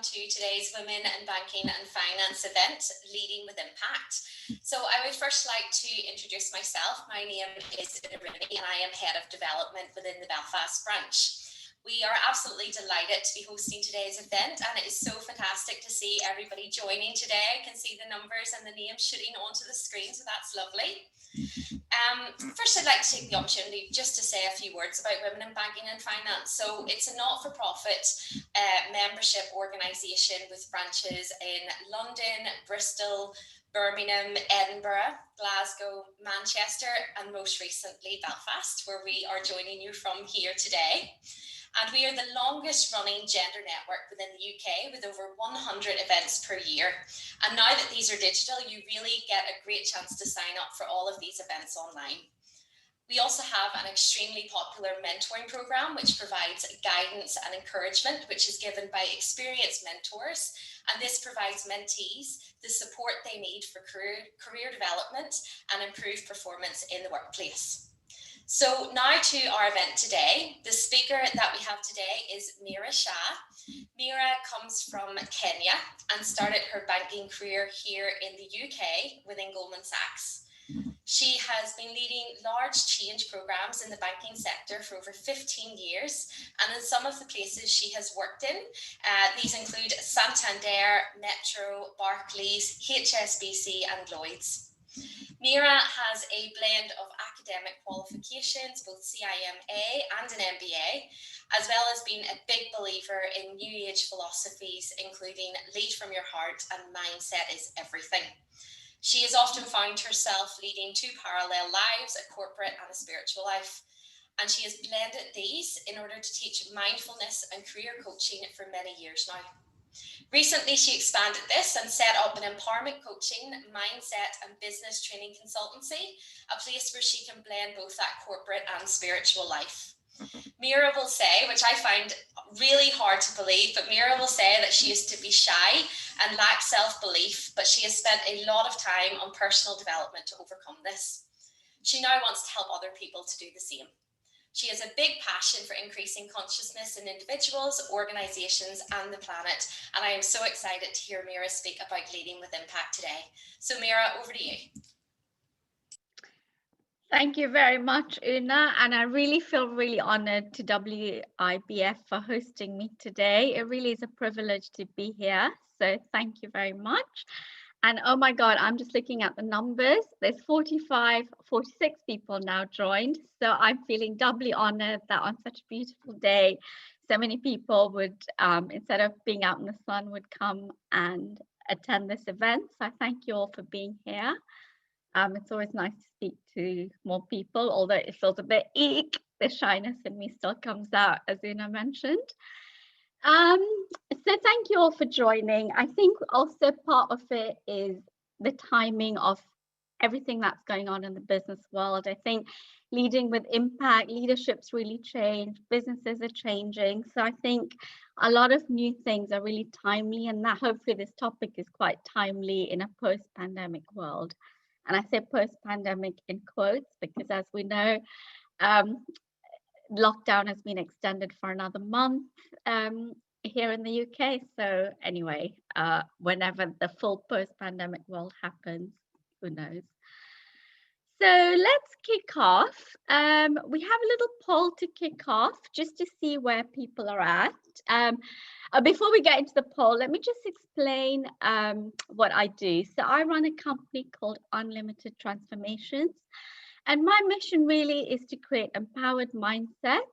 to today's Women in Banking and Finance event, Leading with Impact. So I would first like to introduce myself. My name is Rini and I am Head of Development within the Belfast branch. We are absolutely delighted to be hosting today's event, and it is so fantastic to see everybody joining today. I can see the numbers and the names shooting onto the screen, so that's lovely. First, I'd like to take the opportunity just to say a few words about Women in Banking and Finance. So it's a not-for-profit membership organisation with branches in London, Bristol, Birmingham, Edinburgh, Glasgow, Manchester, and most recently Belfast, where we are joining you from here today. And we are the longest running gender network within the UK with over 100 events per year. And now that these are digital, you really get a great chance to sign up for all of these events online. We also have an extremely popular mentoring program, which provides guidance and encouragement, which is given by experienced mentors. And this provides mentees the support they need for career development and improved performance in the workplace. So now to our event today. The speaker that we have today is Meera Shah. Meera comes from Kenya and started her banking career here in the UK within Goldman Sachs. She has been leading large change programs in the banking sector for over 15 years, and in some of the places she has worked in, these include Santander, Metro, Barclays, HSBC and Lloyds. Meera has a blend of academic qualifications, both CIMA and an MBA, as well as being a big believer in New Age philosophies, including lead from your heart and mindset is everything. She has often found herself leading two parallel lives, a corporate and a spiritual life. And she has blended these in order to teach mindfulness and career coaching for many years now. Recently, she expanded this and set up an empowerment coaching, mindset and business training consultancy, a place where she can blend both that corporate and spiritual life. Meera will say, which I find really hard to believe, but Meera will say that she used to be shy and lack self-belief, but she has spent a lot of time on personal development to overcome this. She now wants to help other people to do the same. She has a big passion for increasing consciousness in individuals, organisations and the planet. And I am so excited to hear Meera speak about leading with impact today. So Meera, over to you. Thank you very much, Una. And I really feel really honoured to WIBF for hosting me today. It really is a privilege to be here. So thank you very much. And oh my God, I'm just looking at the numbers. There's 46 people now joined. So I'm feeling doubly honored that on such a beautiful day, so many people would, instead of being out in the sun, would come and attend this event. So I thank you all for being here. It's always nice to speak to more people, although it feels a bit eek, the shyness in me still comes out, as Una mentioned. So thank you all for joining. I think also part of it is the timing of everything that's going on in the business world. I think leading with impact, leadership's really changed, businesses are changing. So I think a lot of new things are really timely, and that hopefully this topic is quite timely in a post-pandemic world. And I say post-pandemic in quotes because, as we know, lockdown has been extended for another month here in the UK. So anyway, whenever the full post-pandemic world happens, who knows? So let's kick off. We have a little poll to kick off just to see where people are at. Before we get into the poll, let me just explain what I do. So I run a company called Unlimited Transformations. And my mission really is to create empowered mindset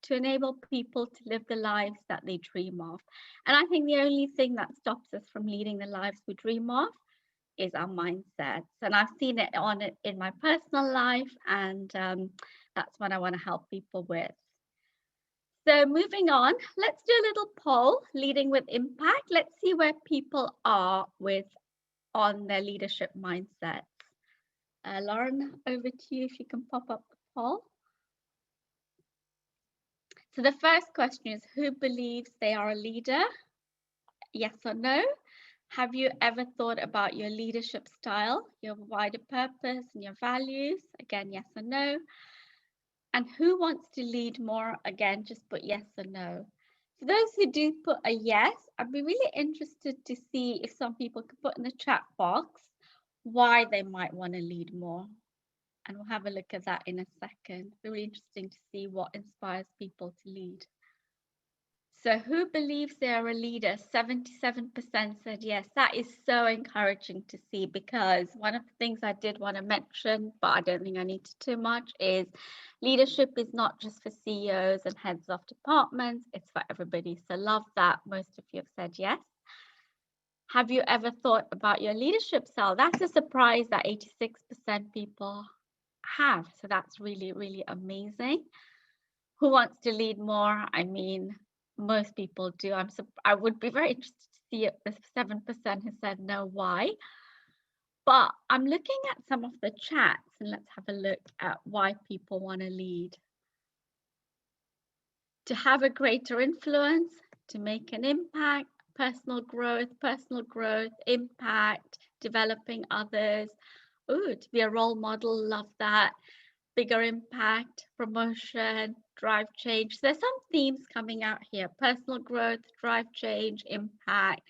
to enable people to live the lives that they dream of. And I think the only thing that stops us from leading the lives we dream of is our mindsets. And I've seen it in my personal life, and that's what I want to help people with. So moving on, let's do a little poll, leading with impact. Let's see where people are on their leadership mindsets. Lauren, over to you if you can pop up the poll. So the first question is, who believes they are a leader? Yes or no? Have you ever thought about your leadership style, your wider purpose and your values? Again, yes or no. And who wants to lead more? Again, just put yes or no. For those who do put a yes, I'd be really interested to see if some people could put in the chat box why they might want to lead more. And we'll have a look at that in a second. Really interesting to see what inspires people to lead. So who believes they are a leader? 77% said yes. That is so encouraging to see, because one of the things I did want to mention, but I don't think I need to too much, is leadership is not just for CEOs and heads of departments, it's for everybody. So love that most of you have said yes. Have you ever thought about your leadership style? That's a surprise that 86% people have. So that's really, really amazing. Who wants to lead more? I mean, most people do. I would be very interested to see if the 7% has said no, why. But I'm looking at some of the chats, and let's have a look at why people want to lead. To have a greater influence, to make an impact, personal growth, impact, developing others. Ooh, to be a role model, love that. Bigger impact, promotion, drive change. So there's some themes coming out here: personal growth, drive change, impact,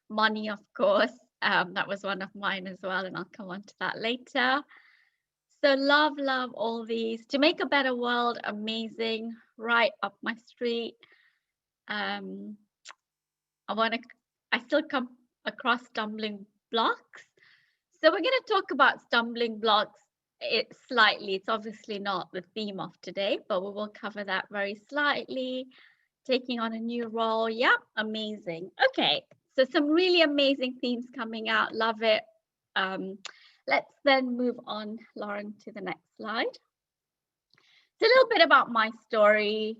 money, of course. That was one of mine as well, and I'll come on to that later. So love all these. To make a better world, amazing, right up my street. I still come across stumbling blocks. So we're going to talk about stumbling blocks slightly. It's obviously not the theme of today, but we will cover that very slightly. Taking on a new role. Yep, amazing. Okay, so some really amazing themes coming out. Love it. Let's then move on, Lauren, to the next slide. It's a little bit about my story.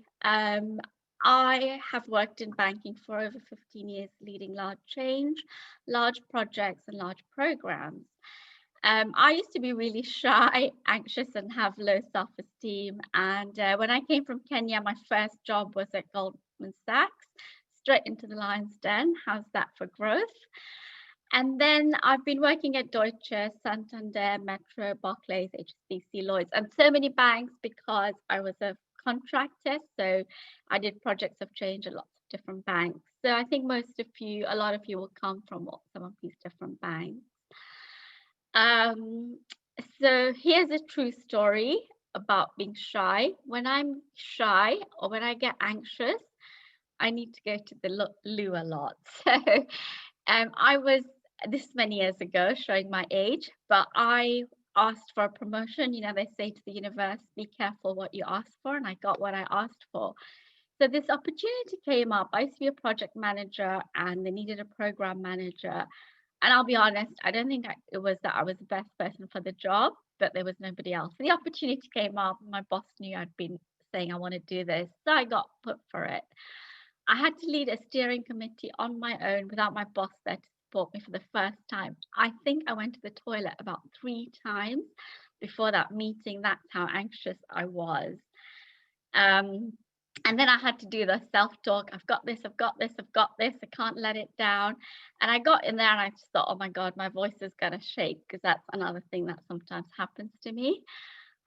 I have worked in banking for over 15 years, leading large change, large projects, and large programs. I used to be really shy, anxious, and have low self-esteem. And when I came from Kenya, my first job was at Goldman Sachs, straight into the lion's den. How's that for growth? And then I've been working at Deutsche, Santander, Metro, Barclays, HSBC, Lloyds, and so many banks because I was a contractor. So I did projects of change at lots of different banks. So I think a lot of you will come from some of these different banks. So here's a true story about being shy. When I'm shy or when I get anxious, I need to go to the loo a lot. So I was this many years ago, showing my age, but I asked for a promotion. You know, they say to the universe, be careful what you ask for, and I got what I asked for. So this opportunity came up. I used to be a project manager and they needed a program manager. And I'll be honest, I don't think it was that I was the best person for the job, but there was nobody else. So the opportunity came up. My boss knew I'd been saying I want to do this. So I got put for it. I had to lead a steering committee on my own without my boss there to support me for the first time. I think I went to the toilet about 3 times before that meeting. That's how anxious I was. And then I had to do the self-talk. I've got this, I can't let it down. And I got in there and I just thought, oh my God, my voice is going to shake, because that's another thing that sometimes happens to me.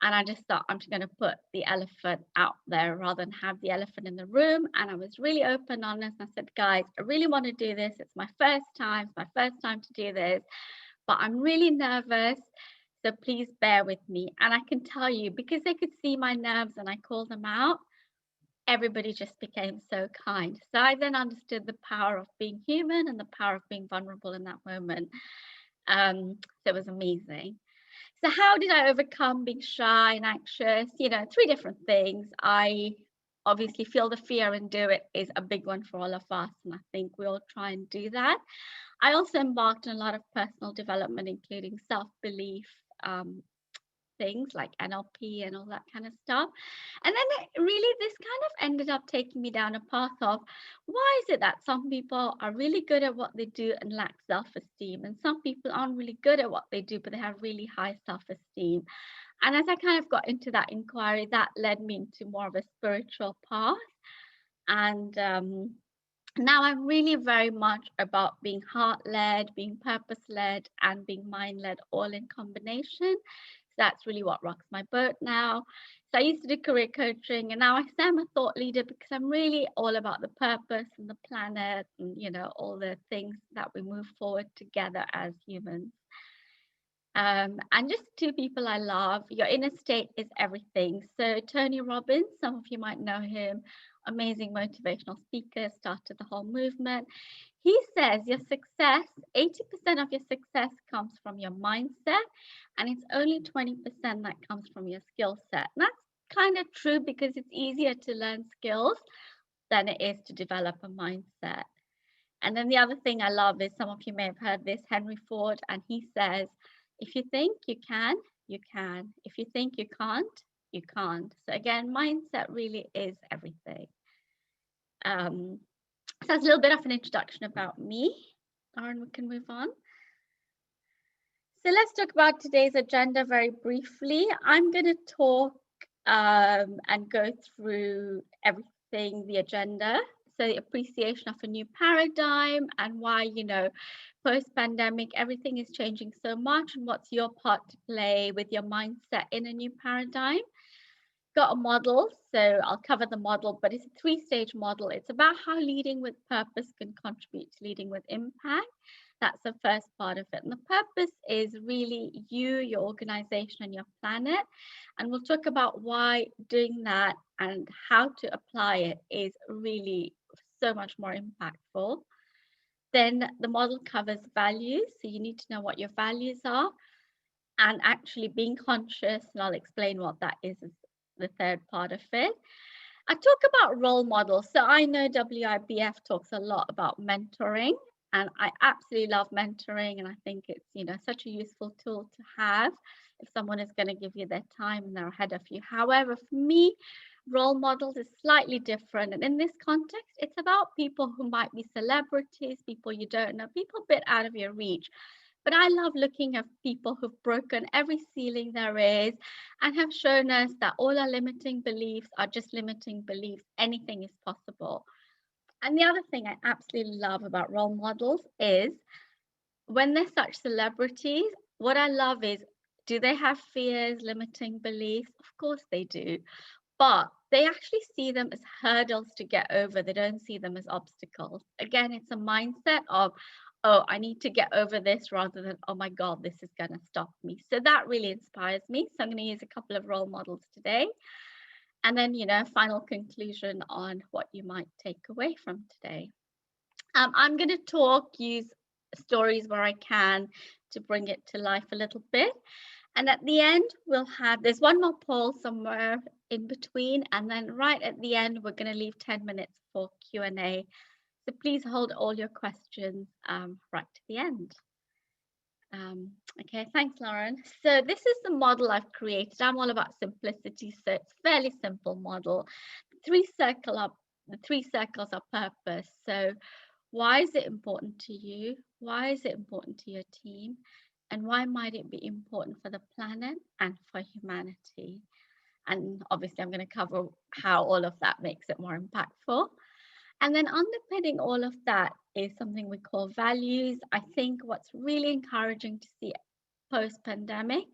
And I just thought, I'm just going to put the elephant out there rather than have the elephant in the room. And I was really open, honest. I said, guys, I really want to do this. It's my first time. It's my first time to do this, but I'm really nervous. So please bear with me. And I can tell you, because they could see my nerves and I called them out, everybody just became so kind. So I then understood the power of being human and the power of being vulnerable in that moment. So it was amazing. So how did I overcome being shy and anxious? You know, 3 different things. I obviously feel the fear and do it is a big one for all of us. And I think we all try and do that. I also embarked on a lot of personal development, including self-belief, things like NLP and all that kind of stuff. And then really this kind of ended up taking me down a path of, why is it that some people are really good at what they do and lack self-esteem, and some people aren't really good at what they do but they have really high self-esteem? And as I kind of got into that inquiry, that led me into more of a spiritual path. And now I'm really very much about being heart-led, being purpose-led, and being mind-led, all in combination. That's really what rocks my boat now. So I used to do career coaching, and now I say I'm a thought leader because I'm really all about the purpose and the planet and, all the things that we move forward together as humans. And just two people I love. Your inner state is everything. So Tony Robbins, some of you might know him, amazing motivational speaker, started the whole movement. He says your success, 80% of your success comes from your mindset, and it's only 20% that comes from your skill set. And that's kind of true because it's easier to learn skills than it is to develop a mindset. And then the other thing I love is, some of you may have heard this, Henry Ford, and he says, if you think you can, you can. If you think you can't, you can't. So again, mindset really is everything. So that's a little bit of an introduction about me. Lauren, we can move on. So let's talk about today's agenda very briefly. I'm going to talk and go through everything, the agenda. So the appreciation of a new paradigm and why, post-pandemic, everything is changing so much, and what's your part to play with your mindset in a new paradigm. Got a model, so I'll cover the model, but it's a 3-stage model. It's about how leading with purpose can contribute to leading with impact. That's the first part of it. And the purpose is really you, your organization, and your planet. And we'll talk about why doing that and how to apply it is really so much more impactful. Then the model covers values. So you need to know what your values are and actually being conscious. And I'll explain what that is the third part of it. I talk about role models. So I know WIBF talks a lot about mentoring, and I absolutely love mentoring. And I think it's, such a useful tool to have if someone is going to give you their time and they're ahead of you. However, for me, role models is slightly different. And in this context, it's about people who might be celebrities, people you don't know, people a bit out of your reach. But I love looking at people who've broken every ceiling there is and have shown us that all our limiting beliefs are just limiting beliefs. Anything is possible. And the other thing I absolutely love about role models is when they're such celebrities, what I love is, do they have fears, limiting beliefs? Of course they do. But they actually see them as hurdles to get over. They don't see them as obstacles. Again, it's a mindset of, oh, I need to get over this, rather than, oh my God, this is going to stop me. So that really inspires me. So I'm going to use a couple of role models today. And then, final conclusion on what you might take away from today. I'm going to use stories where I can to bring it to life a little bit. And at the end, there's one more poll somewhere in between. And then right at the end, we're going to leave 10 minutes for Q&A. So please hold all your questions right to the end. Okay, thanks, Lauren. So this is the model I've created. I'm all about simplicity, so it's a fairly simple model. The three circles are purpose. So why is it important to you? Why is it important to your team? And why might it be important for the planet and for humanity? And obviously, I'm going to cover how all of that makes it more impactful. And then underpinning all of that is something we call values. I think what's really encouraging to see post-pandemic,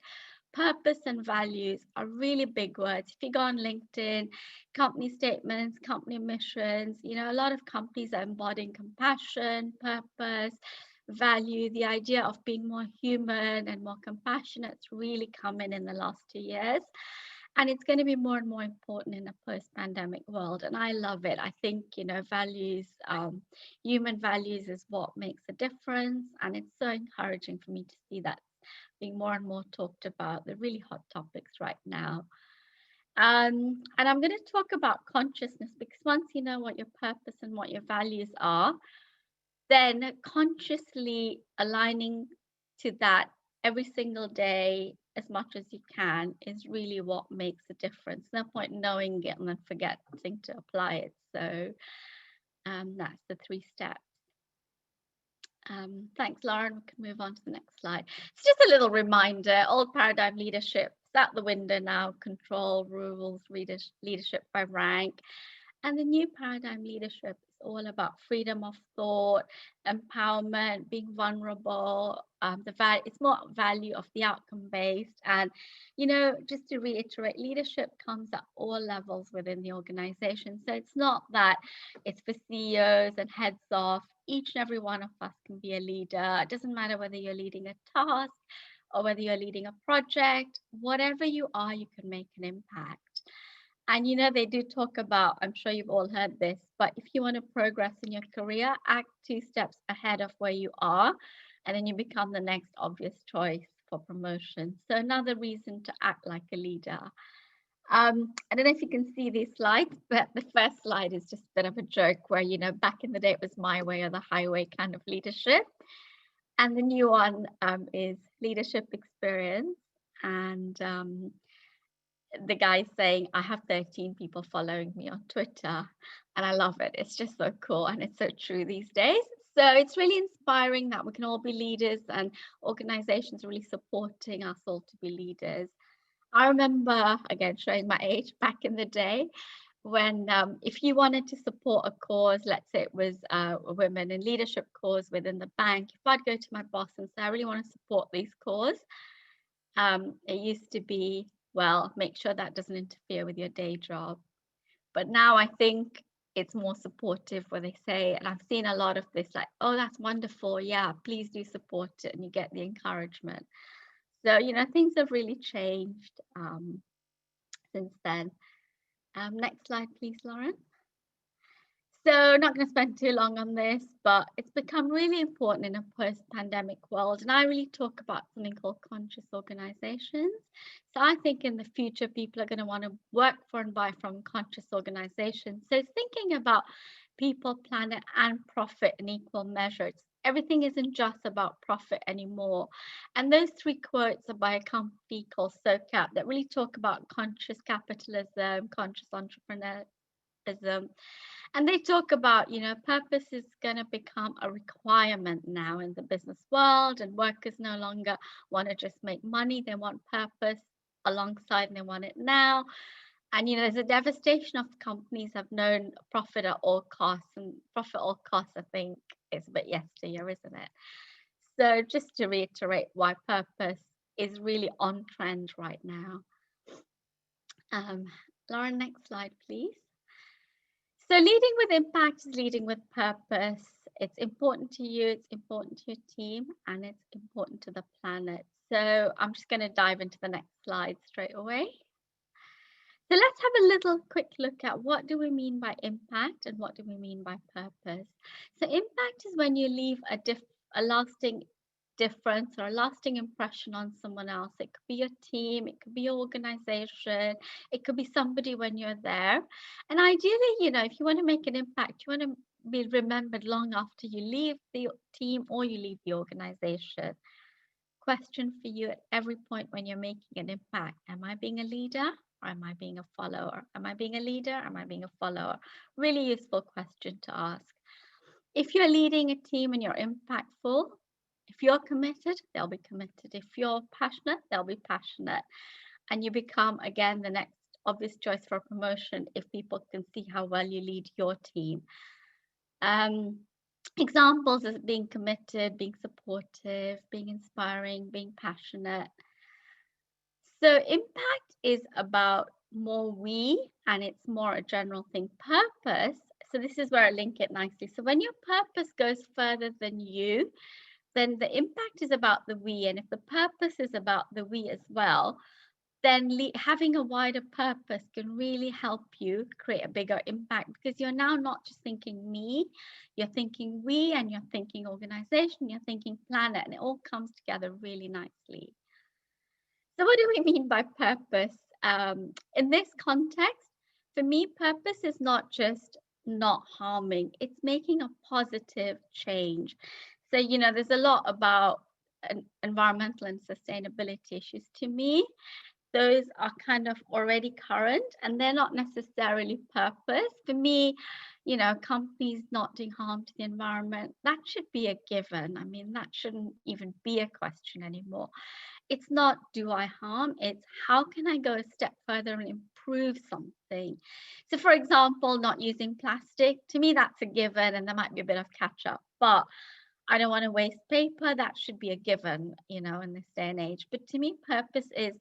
purpose and values are really big words. If you go on LinkedIn, company statements, company missions, a lot of companies are embodying compassion, purpose, value. The idea of being more human and more compassionate's really come in the last 2 years. And it's going to be more and more important in a post-pandemic world. And I love it. I think, values, human values is what makes a difference. And it's so encouraging for me to see that being more and more talked about, the really hot topics right now. And I'm going to talk about consciousness, because once you know what your purpose and what your values are, then consciously aligning to that every single day as much as you can is really what makes a difference. No point knowing it and then forgetting to apply it. So that's the 3 steps. Thanks, Lauren. We can move on to the next slide. It's just a little reminder, old paradigm leadership is out the window now, control, rules, leadership by rank. And the new paradigm leadership is all about freedom of thought, empowerment, being vulnerable. It's more value of the outcome based. And, just to reiterate, leadership comes at all levels within the organization. So it's not that it's for CEOs and heads off. Each and every one of us can be a leader. It doesn't matter whether you're leading a task or whether you're leading a project. Whatever you are, you can make an impact. And they do talk about, I'm sure you've all heard this, but if you want to progress in your career, act 2 steps ahead of where you are, and then you become the next obvious choice for promotion. So another reason to act like a leader. I don't know if you can see these slides, but the first slide is just a bit of a joke where, back in the day, it was my way or the highway kind of leadership. And the new one is leadership experience. And the guy saying, I have 13 people following me on Twitter, and I love it. It's just so cool, and it's so true these days. So it's really inspiring that we can all be leaders, and organizations really supporting us all to be leaders. I remember, again, showing my age, back in the day when if you wanted to support a cause, let's say it was a women in leadership cause within the bank, if I'd go to my boss and say, I really want to support this cause, it used to be, well, make sure that doesn't interfere with your day job. But now I think it's more supportive where they say, and I've seen a lot of this, like, oh, that's wonderful. Yeah, please do support it. And you get the encouragement. So, things have really changed since then. Next slide, please, Lauren. So not going to spend too long on this, but it's become really important in a post-pandemic world. And I really talk about something called conscious organizations. So I think in the future, people are going to want to work for and buy from conscious organizations. So it's thinking about people, planet, and profit in equal measures. Everything isn't just about profit anymore. And those 3 quotes are by a company called SOCAP that really talk about conscious capitalism, conscious entrepreneurship. And they talk about, purpose is going to become a requirement now in the business world, and workers no longer want to just make money. They want purpose alongside, and they want it now. And, there's a devastation of companies have known profit at all costs, and profit at all costs, I think, is a bit yesteryear, isn't it? So just to reiterate why purpose is really on trend right now. Lauren, next slide, please. So leading with impact is leading with purpose. It's important to you, it's important to your team, and it's important to the planet. So I'm just going to dive into the next slide straight away. So let's have a little quick look at what do we mean by impact and what do we mean by purpose. So impact is when you leave a lasting difference or a lasting impression on someone else. It could be your team, it could be your organization, it could be somebody when you're there. And ideally, if you want to make an impact, you want to be remembered long after you leave the team or you leave the organization. Question for you at every point when you're making an impact: am I being a leader or am I being a follower? Am I being a leader or am I being a follower? Really useful question to ask. If you're leading a team and you're impactful, if you're committed, they'll be committed. If you're passionate, they'll be passionate. And you become, again, the next obvious choice for promotion if people can see how well you lead your team. Examples of being committed, being supportive, being inspiring, being passionate. So impact is about more we, and it's more a general thing. Purpose, so this is where I link it nicely. So when your purpose goes further than you, then the impact is about the we. And if the purpose is about the we as well, then having a wider purpose can really help you create a bigger impact, because you're now not just thinking me, you're thinking we, and you're thinking organization, you're thinking planet, and it all comes together really nicely. So what do we mean by purpose? In this context, for me, purpose is not just not harming, it's making a positive change. So, there's a lot about environmental and sustainability issues. To me, those are kind of already current and they're not necessarily purpose. For me, you know, companies not doing harm to the environment, that should be a given. I mean, that shouldn't even be a question anymore. It's not do I harm, it's how can I go a step further and improve something. So for example, not using plastic, to me that's a given and there might be a bit of catch up, but I don't want to waste paper. That should be a given, you know, in this day and age. But to me, purpose is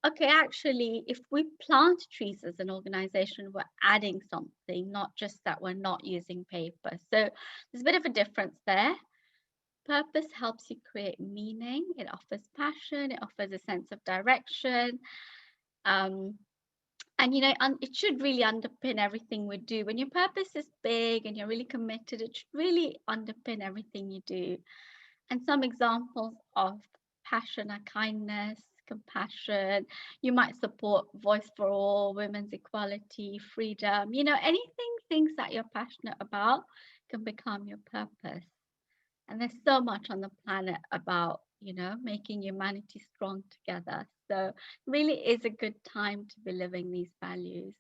okay, actually, if we plant trees as an organization, we're adding something, not just that we're not using paper. So there's a bit of a difference there. Purpose helps you create meaning. It offers passion. It offers a sense of direction. Um, and you know, it should really underpin everything we do. When your purpose is big and you're really committed, it should really underpin everything you do. And some examples of passion are kindness, compassion. You might support Voice for All, women's equality, freedom. You know, anything, things that you're passionate about can become your purpose. And there's so much on the planet about, you know, making humanity strong together. So it really is a good time to be living these values.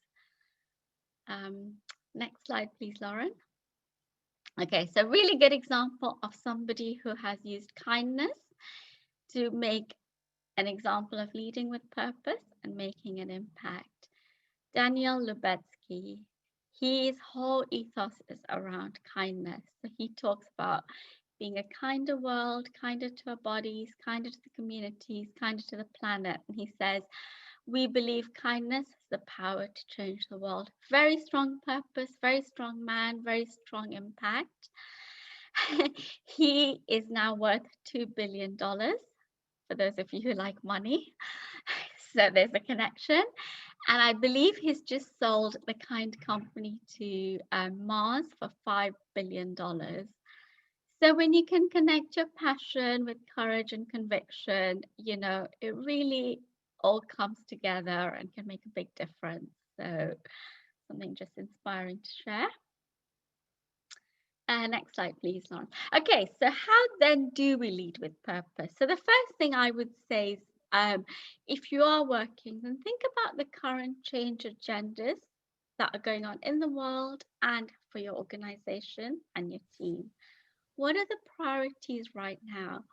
Um, Next slide, please, Lauren. Okay, so really good example of somebody who has used kindness to make an example of leading with purpose and making an impact. Daniel Lubetzsky, his whole ethos is around kindness. So he talks about being a kinder world, kinder to our bodies, kinder to the communities, kinder to the planet. And he says, we believe kindness has the power to change the world. Very strong purpose, very strong man, very strong impact. He is now worth $2 billion, for those of you who like money. So there's a connection. And I believe he's just sold the Kind company to Mars for $5 billion. So when you can connect your passion with courage and conviction, you know, it really all comes together and can make a big difference. So something just inspiring to share. Next slide, please, Lauren. Okay, so how then do we lead with purpose? So the first thing I would say is, if you are working, then think about the current change agendas that are going on in the world and for your organization and your team. What are the priorities right now?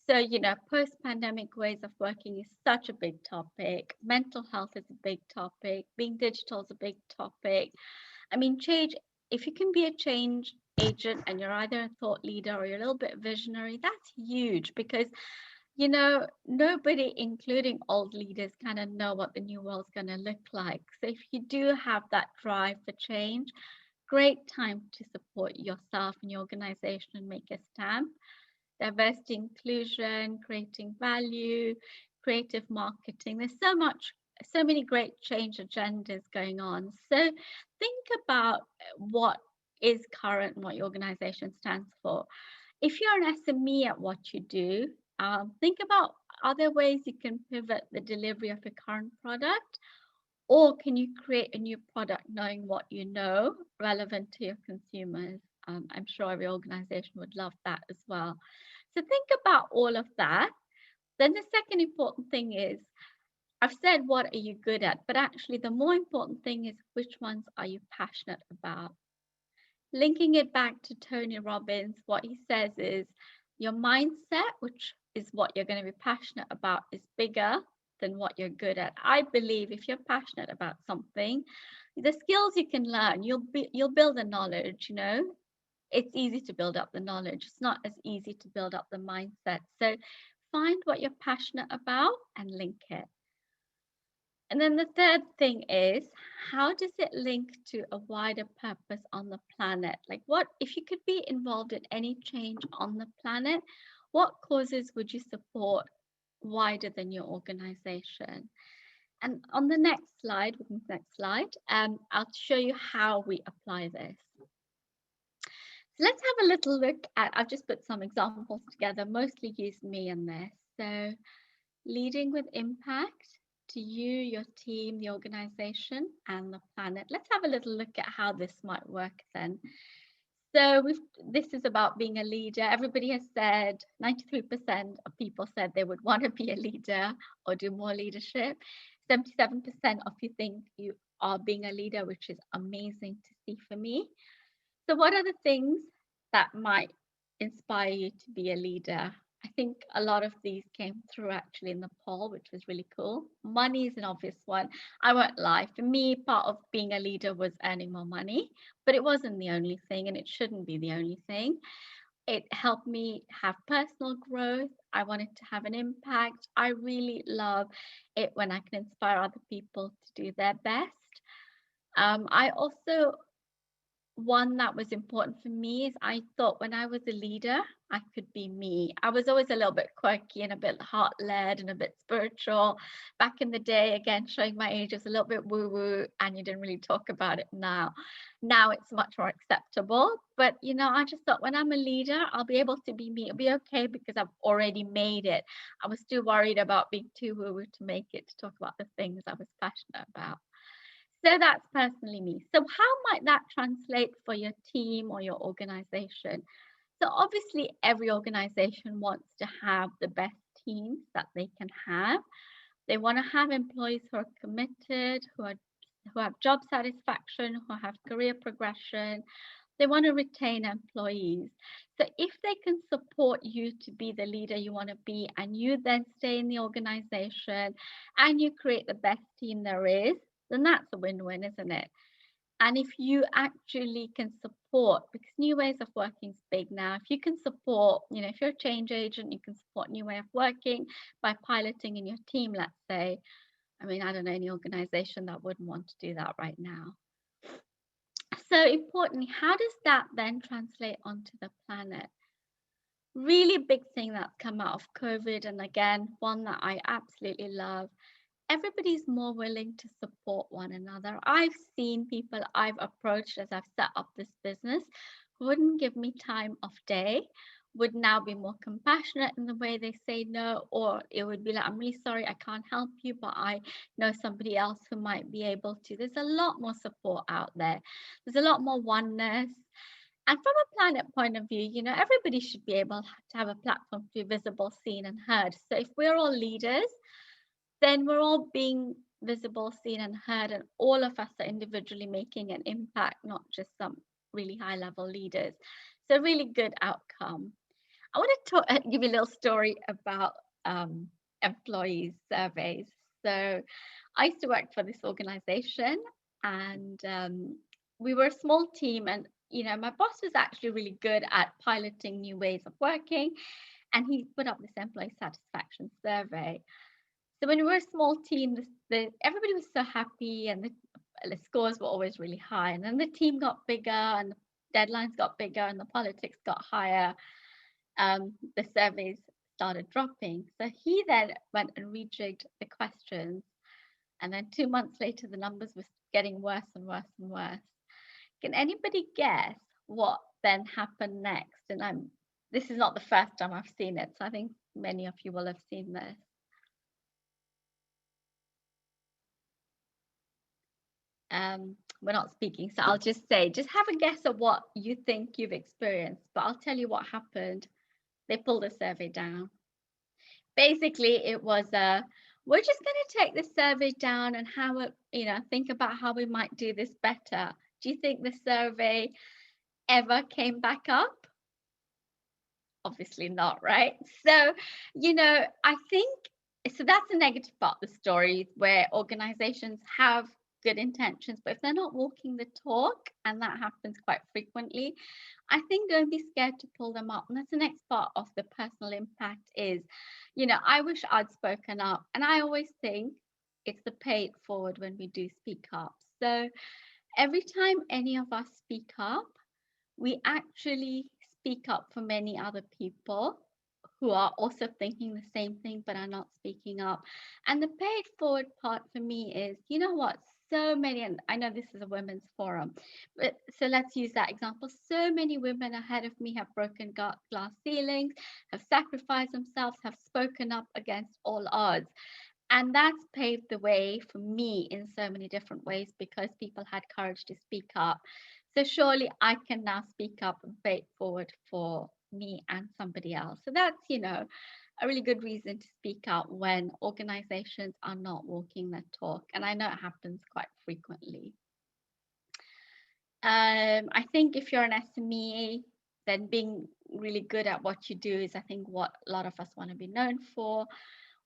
So, you know, post-pandemic ways of working is such a big topic. Mental health is a big topic. Being digital is a big topic. I mean, change, if you can be a change agent and you're either a thought leader or you're a little bit visionary, that's huge because, you know, nobody, including old leaders, kind of know what the new world's going to look like. So if you do have that drive for change, great time to support yourself and your organization and make a stamp. Diversity, inclusion, creating value, creative marketing. There's so many great change agendas going on. So think about what is current and what your organization stands for. If you're an SME at what you do, think about other ways you can pivot the delivery of your current product, or can you create a new product knowing what you know relevant to your consumers? I'm sure every organization would love that as well. So think about all of that. Then the second important thing is, I've said what are you good at, but actually the more important thing is which ones are you passionate about? Linking it back to Tony Robbins, what he says is your mindset, which is what you're going to be passionate about, is bigger than what you're good at. I believe if you're passionate about something, the skills you can learn, you'll build the knowledge, you know. It's easy to build up the knowledge. It's not as easy to build up the mindset. So find what you're passionate about and link it. And then the third thing is, how does it link to a wider purpose on the planet? Like, what if you could be involved in any change on the planet, what causes would you support wider than your organization? And on the next slide, I'll show you how we apply this. So let's have a little look at, I've just put some examples together, mostly use me in this. So leading with impact to you, your team, the organization, and the planet. Let's have a little look at how this might work then. So this is about being a leader. Everybody has said 93% of people said they would want to be a leader or do more leadership. 77% of you think you are being a leader, which is amazing to see for me. So what are the things that might inspire you to be a leader? I think a lot of these came through actually in the poll, which was really cool. Money is an obvious one. I won't lie. For me, part of being a leader was earning more money, but it wasn't the only thing, and it shouldn't be the only thing. It helped me have personal growth. I wanted to have an impact. I really love it when I can inspire other people to do their best. I also one that was important for me is I thought when I was a leader, I could be me. I was always a little bit quirky and a bit heart-led and a bit spiritual. Back in the day, again, showing my age, was a little bit woo-woo, and you didn't really talk about it now. Now it's much more acceptable. But, I just thought when I'm a leader, I'll be able to be me. It'll be okay because I've already made it. I was too worried about being too woo-woo to make it, to talk about the things I was passionate about. So that's personally me. So how might that translate for your team or your organization? So obviously every organization wants to have the best teams that they can have. They want to have employees who are committed, who have job satisfaction, who have career progression. They want to retain employees. So if they can support you to be the leader you want to be, and you then stay in the organization and you create the best team there is, then that's a win-win, isn't it? And if you actually can support, because new ways of working is big now, if you can support, if you're a change agent, you can support new way of working by piloting in your team, let's say. I mean, I don't know any organization that wouldn't want to do that right now. So importantly, how does that then translate onto the planet? Really big thing that's come out of COVID, and again, one that I absolutely love. Everybody's more willing to support one another. I've seen people I've approached as I've set up this business who wouldn't give me time of day, would now be more compassionate in the way they say no, or it would be like, I'm really sorry, I can't help you, but I know somebody else who might be able to. There's a lot more support out there. There's a lot more oneness. And from a planet point of view, everybody should be able to have a platform to be visible, seen, and heard. So if we're all leaders, then we're all being visible, seen, and heard, and all of us are individually making an impact, not just some really high level leaders. So really good outcome. I want to give you a little story about employees surveys. So I used to work for this organization, and we were a small team, and my boss was actually really good at piloting new ways of working, and he put up this employee satisfaction survey. So when we were a small team, everybody was so happy, and the scores were always really high. And then the team got bigger, and the deadlines got bigger, and the politics got higher. The surveys started dropping. So he then went and rejigged the questions. And then 2 months later, the numbers were getting worse and worse and worse. Can anybody guess what then happened next? And this is not the first time I've seen it, so I think many of you will have seen this. We're not speaking, so I'll just say, just have a guess at what you think you've experienced, but I'll tell you what happened. They pulled the survey down. Basically, it was we're just going to take the survey down and think about how we might do this better. Do you think the survey ever came back up? Obviously not, right? So, I think so that's the negative part of the story, where organizations have good intentions, but if they're not walking the talk, and that happens quite frequently, I think don't be scared to pull them up. And that's the next part of the personal impact is, I wish I'd spoken up. And I always think it's the pay it forward when we do speak up. So every time any of us speak up, we actually speak up for many other people who are also thinking the same thing but are not speaking up. And the pay it forward part for me is, what? So many, and I know this is a women's forum, but so let's use that example. So many women ahead of me have broken glass ceilings, have sacrificed themselves, have spoken up against all odds. And that's paved the way for me in so many different ways because people had courage to speak up. So surely I can now speak up and pay it forward for me and somebody else. So that's, a really good reason to speak out when organizations are not walking their talk. And I know it happens quite frequently. I think if you're an SME, then being really good at what you do is, I think, what a lot of us want to be known for.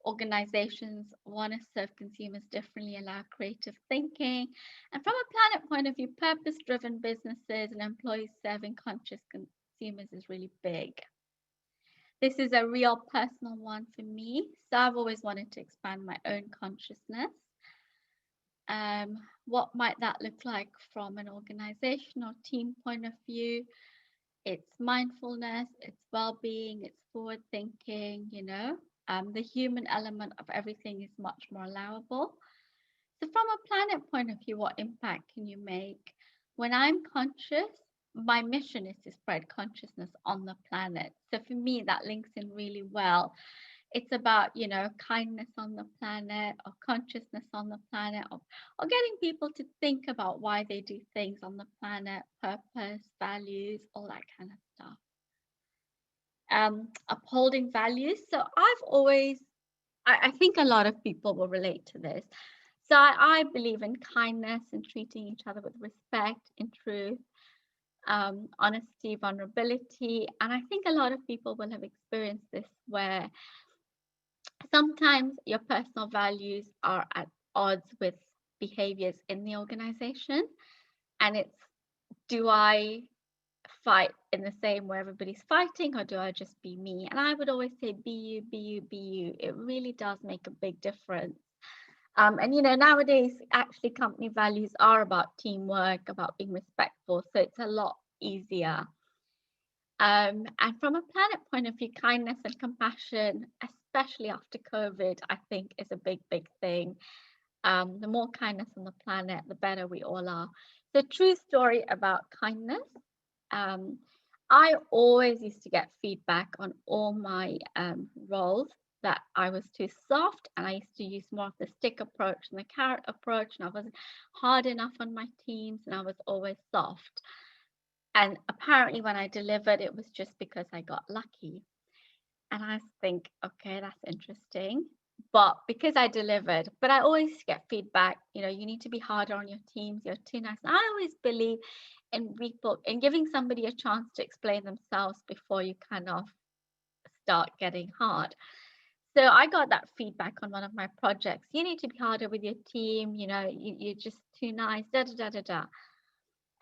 Organizations want to serve consumers differently, allow creative thinking. And from a planet point of view, purpose-driven businesses and employees serving conscious consumers is really big. This is a real personal one for me. So I've always wanted to expand my own consciousness. What might that look like from an organization or team point of view? It's mindfulness, it's well-being, it's forward thinking, the human element of everything is much more allowable. So from a planet point of view, what impact can you make? When I'm conscious, my mission is to spread consciousness on the planet. So for me, that links in really well. It's about, kindness on the planet, or consciousness on the planet, or getting people to think about why they do things on the planet, purpose, values, all that kind of stuff. Upholding values. So I've always, I think a lot of people will relate to this. So I believe in kindness and treating each other with respect, in truth, honesty, vulnerability. And I think a lot of people will have experienced this, where sometimes your personal values are at odds with behaviors in the organization. And it's, do I fight in the same way everybody's fighting, or do I just be me? And I would always say, be you, be you, be you. It really does make a big difference. And nowadays, actually, company values are about teamwork, about being respectful. So it's a lot easier. And from a planet point of view, kindness and compassion, especially after COVID, I think is a big, big thing. The more kindness on the planet, the better we all are. So true story about kindness. I always used to get feedback on all my roles that I was too soft, and I used to use more of the stick approach and the carrot approach, and I wasn't hard enough on my teams, and I was always soft. And apparently when I delivered, it was just because I got lucky. And I think, okay, that's interesting. But because I delivered, but I always get feedback, you need to be harder on your teams, you're too nice. And I always believe in people, in giving somebody a chance to explain themselves before you kind of start getting hard. So I got that feedback on one of my projects. You need to be harder with your team, you're just too nice, da da da da da.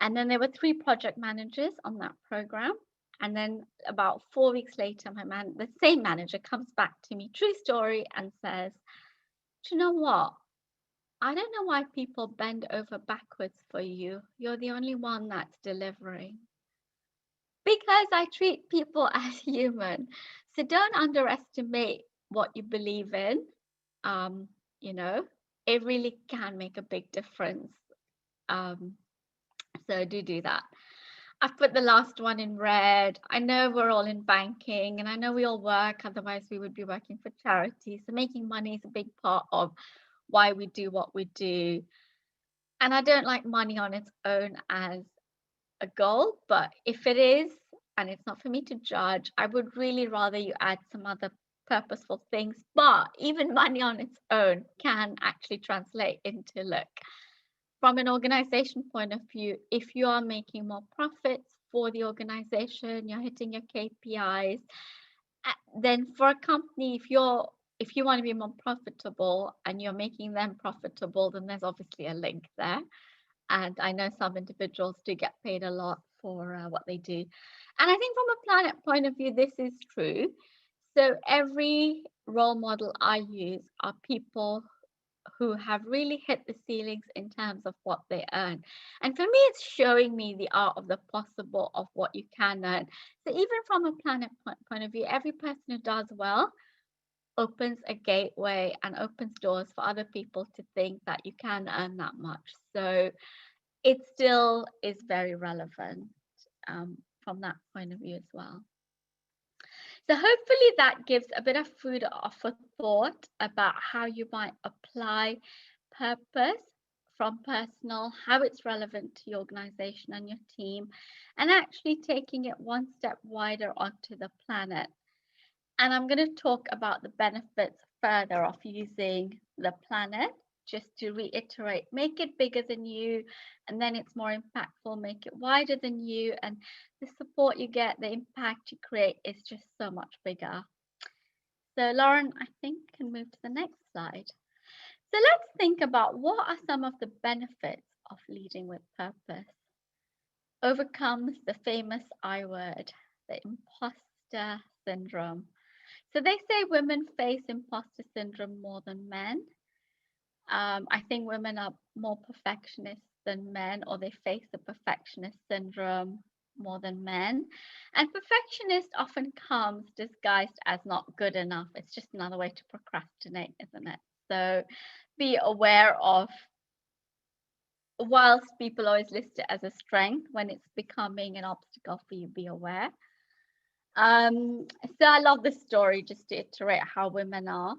And then there were 3 project managers on that program. And then about 4 weeks later, the same manager comes back to me, true story, and says, do you know what? I don't know why people bend over backwards for you. You're the only one that's delivering. Because I treat people as human. So don't underestimate what you believe in. It really can make a big difference. So do that. I've put the last one in red. I know we're all in banking, and I know we all work, otherwise we would be working for charity. So making money is a big part of why we do what we do. And I don't like money on its own as a goal, but if it is, and it's not for me to judge, I would really rather you add some other purposeful things. But even money on its own can actually translate into, look, from an organization point of view, if you are making more profits for the organization, you're hitting your KPIs, then for a company, if you want to be more profitable and you're making them profitable, then there's obviously a link there. And I know some individuals do get paid a lot for what they do. And I think from a planet point of view, this is true. So every role model I use are people who have really hit the ceilings in terms of what they earn. And for me, it's showing me the art of the possible of what you can earn. So even from a planet point of view, every person who does well opens a gateway and opens doors for other people to think that you can earn that much. So it still is very relevant from that point of view as well. So hopefully that gives a bit of food for thought about how you might apply purpose from personal, how it's relevant to your organization and your team, and actually taking it one step wider onto the planet. And I'm going to talk about the benefits further of using the planet. Just to reiterate, make it bigger than you, and then it's more impactful. Make it wider than you, and the support you get, the impact you create is just so much bigger. So Lauren, I think can move to the next slide. So let's think about what are some of the benefits of leading with purpose. Overcomes the famous I word, the imposter syndrome. So they say women face imposter syndrome more than men. I think women are more perfectionists than men, or they face the perfectionist syndrome more than men. And perfectionist often comes disguised as not good enough. It's just another way to procrastinate, isn't it? So be aware of, whilst people always list it as a strength, when it's becoming an obstacle for you, be aware. So I love this story, just to iterate how women are.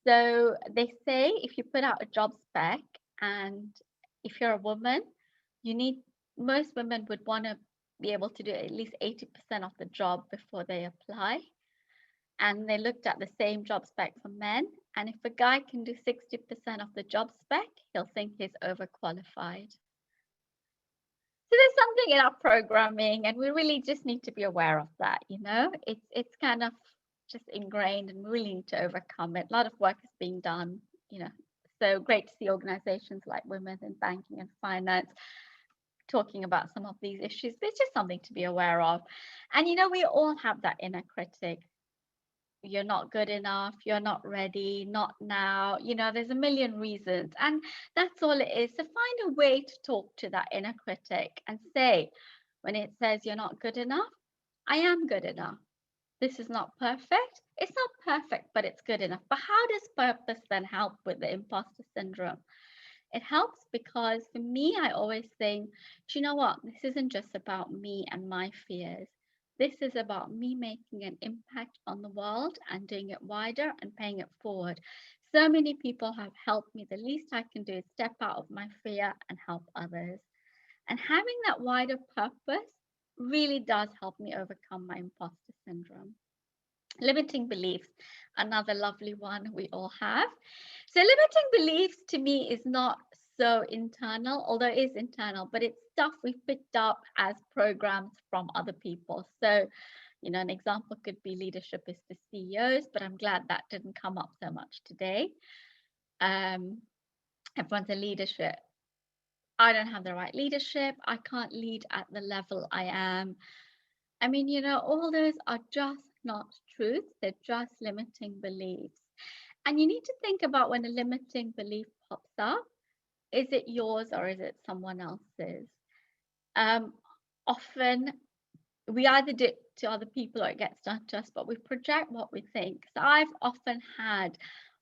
So they say if you put out a job spec, and if you're a woman, most women would want to be able to do at least 80% of the job before they apply. And they looked at the same job spec for men. And if a guy can do 60% of the job spec, he'll think he's overqualified. So there's something in our programming, and we really just need to be aware of that. It's kind of just ingrained, and we really need to overcome it. A lot of work is being done, so great to see organizations like Women in Banking and Finance talking about some of these issues. But it's just something to be aware of. And we all have that inner critic. You're not good enough, you're not ready, not now, there's a million reasons, and that's all it is. So find a way to talk to that inner critic and say, when it says you're not good enough, I am good enough. This is not perfect. It's not perfect, but it's good enough. But how does purpose then help with the imposter syndrome? It helps because for me, I always think, do you know what? This isn't just about me and my fears. This is about me making an impact on the world and doing it wider and paying it forward. So many people have helped me. The least I can do is step out of my fear and help others. And having that wider purpose really does help me overcome my imposter syndrome. Limiting beliefs, another lovely one we all have. So limiting beliefs to me is not so internal, although it is internal, but it's stuff we've picked up as programs from other people. So, an example could be leadership is for CEOs, but I'm glad that didn't come up so much today. Everyone's a leadership. I don't have the right leadership. I can't lead at the level I am. I mean, all those are just not truths. They're just limiting beliefs. And you need to think about when a limiting belief pops up, is it yours or is it someone else's? Often we either do it to other people or it gets done to us, but we project what we think. So I've often had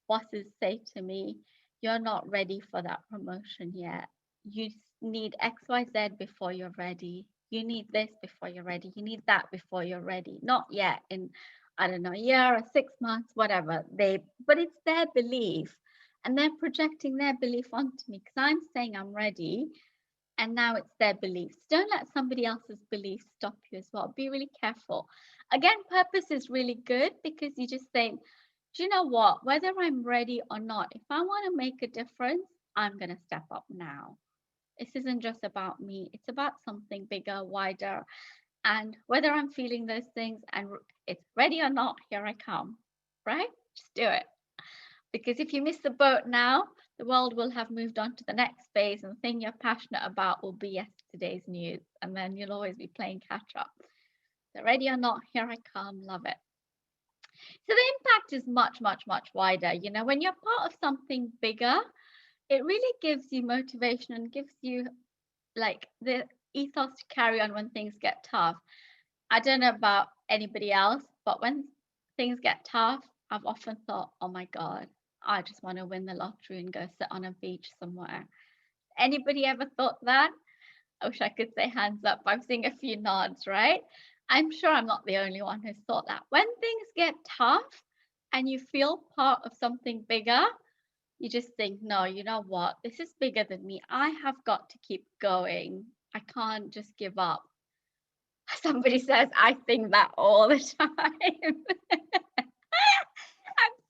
bosses say to me, you're not ready for that promotion yet. You need XYZ before you're ready. You need this before you're ready. You need that before you're ready. Not yet, in, I don't know, a year or 6 months, whatever. But it's their belief. And they're projecting their belief onto me because I'm saying I'm ready. And now it's their beliefs. Don't let somebody else's beliefs stop you as well. Be really careful. Again, purpose is really good because you just think, do you know what? Whether I'm ready or not, if I want to make a difference, I'm going to step up now. This isn't just about me. It's about something bigger, wider. And whether I'm feeling those things and it's ready or not, here I come, right? Just do it. Because if you miss the boat now, the world will have moved on to the next phase, and the thing you're passionate about will be yesterday's news. And then you'll always be playing catch up. So ready or not, here I come. Love it. So the impact is much, much, much wider. When you're part of something bigger, it really gives you motivation and gives you like the ethos to carry on when things get tough. I don't know about anybody else, but when things get tough, I've often thought, oh my God, I just want to win the lottery and go sit on a beach somewhere. Anybody ever thought that? I wish I could say hands up. I'm seeing a few nods, right? I'm sure I'm not the only one who's thought that. When things get tough and you feel part of something bigger, You just think, no, you know what? This is bigger than me. I have got to keep going. I can't just give up. Somebody says, I think that all the time. I'm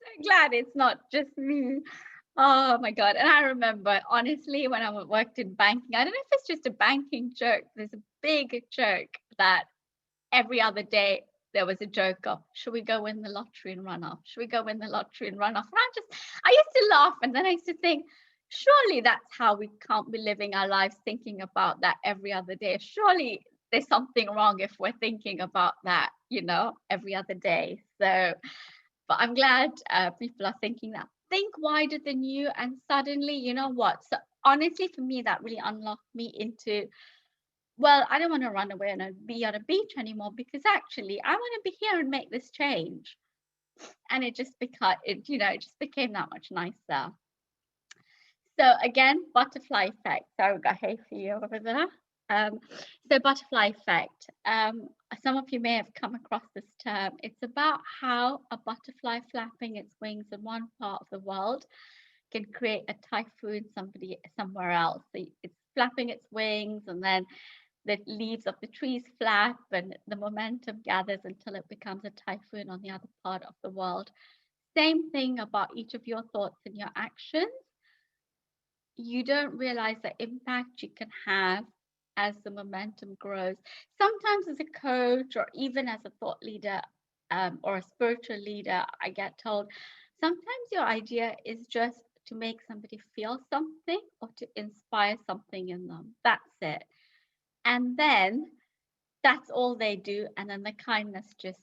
so glad it's not just me. Oh my God. And I remember, honestly, when I worked in banking, I don't know if it's just a banking joke. There's a big joke that every other day there was a joke of, should we go win the lottery and run off? Should we go win the lottery and run off? And I used to laugh, and then I used to think, surely that's how we can't be living our lives thinking about that every other day. Surely there's something wrong if we're thinking about that, every other day. So, but I'm glad people are thinking that. Think wider than you, and suddenly, you know what? So honestly, for me, that really unlocked me into, well, I don't want to run away and be on a beach anymore, because actually I want to be here and make this change. And it just it just became that much nicer. So again, butterfly effect. So I've got hay for you over there. Um, so butterfly effect. Some of you may have come across this term. It's about how a butterfly flapping its wings in one part of the world can create a typhoon somewhere else. So it's flapping its wings, and then the leaves of the trees flap, and the momentum gathers until it becomes a typhoon on the other part of the world. Same thing about each of your thoughts and your actions. You don't realize the impact you can have as the momentum grows. Sometimes, as a coach or even as a thought leader, or a spiritual leader, I get told sometimes your idea is just to make somebody feel something or to inspire something in them. That's it. And then that's all they do. And then the kindness just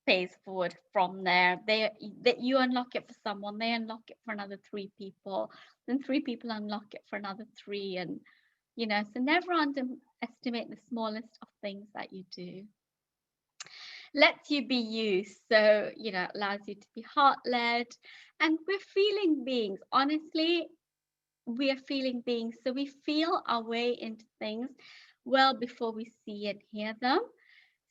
pays forward from there. That you unlock it for someone, they unlock it for another 3 people, then 3 people unlock it for another 3. And so never underestimate the smallest of things that you do. Lets you be you. So allows you to be heart-led. And we're feeling beings. Honestly, we are feeling beings. So we feel our way into things well before we see and hear them.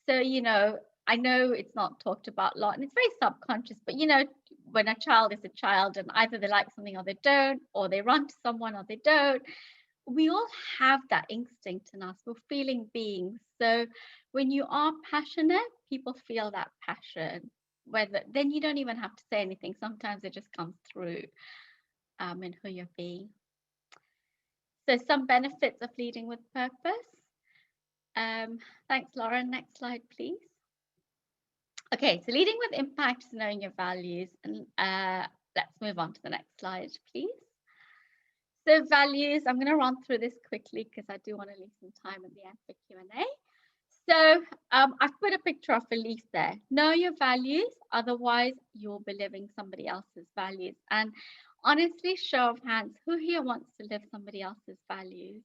So, I know it's not talked about a lot and it's very subconscious, but when a child is a child and either they like something or they don't, or they run to someone or they don't, we all have that instinct in us. We're feeling beings. So when you are passionate, people feel that passion. Then you don't even have to say anything. Sometimes it just comes through in who you're being. So some benefits of leading with purpose. Thanks, Lauren. Next slide, please. Okay, so leading with impact is knowing your values. And let's move on to the next slide, please. So values, I'm going to run through this quickly because I do want to leave some time at the end for Q&A. So I've put a picture of a leaf there. Know your values, otherwise you'll be living somebody else's values. And honestly, show of hands, who here wants to live somebody else's values?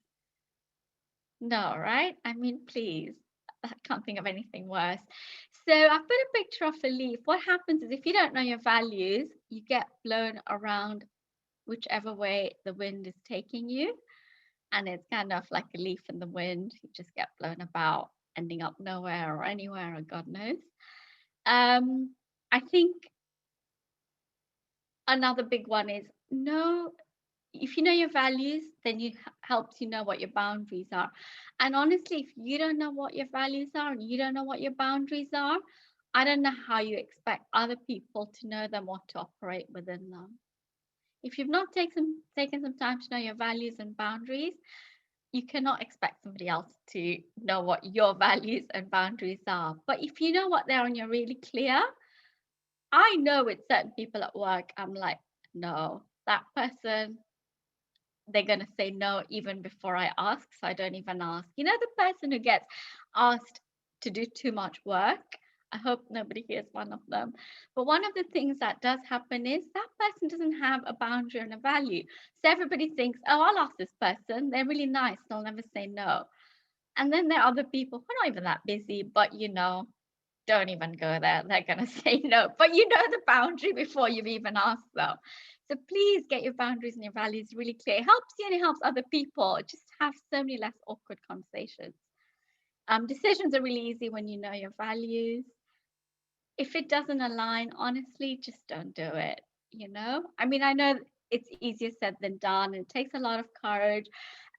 No, right? I mean, please. I can't think of anything worse. So I put a picture of a leaf. What happens is if you don't know your values, you get blown around whichever way the wind is taking you. And it's kind of like a leaf in the wind. You just get blown about, ending up nowhere or anywhere, or God knows. I think another big one is if you know your values, then it helps you know what your boundaries are. And honestly, if you don't know what your values are and you don't know what your boundaries are, I don't know how you expect other people to know them or to operate within them. If you've not taken some time to know your values and boundaries, you cannot expect somebody else to know what your values and boundaries are. But if you know what they are and you're really clear, I know with certain people at work, I'm like, no, that person, they're going to say no even before I ask. So I don't even ask. The person who gets asked to do too much work, I hope nobody here is one of them. But one of the things that does happen is that person doesn't have a boundary and a value. So everybody thinks, oh, I'll ask this person. They're really nice. They'll never say no. And then there are other people who are not even that busy, but don't even go there. They're going to say no. But you know the boundary before you've even asked them. So please get your boundaries and your values really clear. It helps you and it helps other people. Just have so many less awkward conversations. Decisions are really easy when you know your values. If it doesn't align, honestly, just don't do it. I mean, I know it's easier said than done. It takes a lot of courage.